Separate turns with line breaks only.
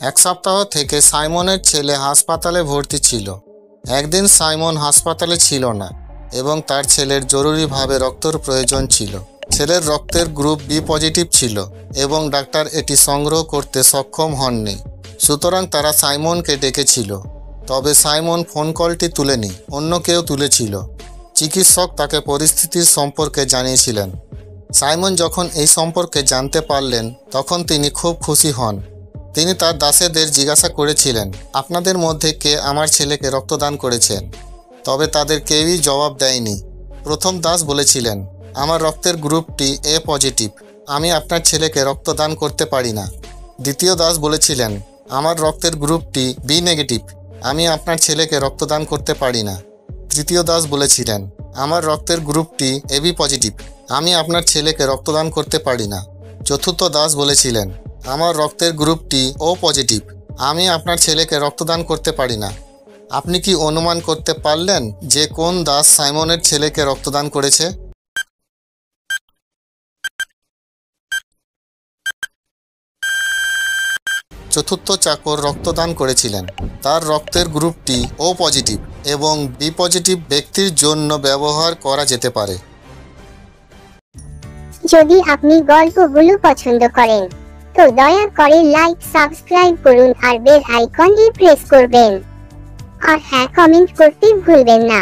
এক সপ্তাহ থেকে সাইমনের ছেলে হাসপাতালে ভর্তি ছিল। একদিন সাইমন হাসপাতালে ছিল না এবং তার ছেলের জরুরিভাবে রক্তের প্রয়োজন ছিল। ছেলের রক্তের গ্রুপ বি পজিটিভ ছিল এবং ডাক্তার এটি সংগ্রহ করতে সক্ষম হননি। সুতরাং তারা সাইমনকে ডেকেছিল, তবে সাইমন ফোন কলটি তুলেনি, অন্য কেউ তুলেছিল। চিকিৎসক তাকে পরিস্থিতির সম্পর্কে জানিয়েছিলেন। সাইমন যখন এই সম্পর্কে জানতে পারলেন তখন তিনি খুব খুশি হন। তিনি তার দাসেদের জিজ্ঞাসা করেছিলেন, আপনাদের মধ্যে কে আমার ছেলেকে রক্তদান করেছেন? তবে তাদের কেউই জবাব দেয়নি। প্রথম দাস বলেছিলেন, আমার রক্তের গ্রুপটি এ পজিটিভ, আমি আপনার ছেলেকে রক্তদান করতে পারি না। দ্বিতীয় দাস বলেছিলেন, আমার রক্তের গ্রুপটি বি নেগেটিভ, আমি আপনার ছেলেকে রক্তদান করতে পারি না। তৃতীয় দাস বলেছিলেন, আমার রক্তের গ্রুপটি এবি পজিটিভ, আমি আপনার ছেলেকে রক্তদান করতে পারি না। চতুর্থ দাস বলেছিলেন, আমার রক্তের গ্রুপটি ও পজিটিভ, আমি আপনার ছেলেকে রক্তদান করতে পারি না। আপনি কি অনুমান করতে পারলেন যে কোন দাস সাইমনের ছেলেকে রক্তদান করেছে? চতুর্থ চাকর রক্তদান করেছিলেন। তার রক্তের গ্রুপটি ও পজিটিভ এবং বি পজিটিভ ব্যক্তির জন্য ব্যবহার করা যেতে পারে।
যদি আপনি গল্পগুলো পছন্দ করেন তো দয়া করে লাইক, সাবস্ক্রাইব করুন আর বেল আইকনটি প্রেস করবেন। আর হ্যাঁ, কমেন্ট করতে ভুলবেন না।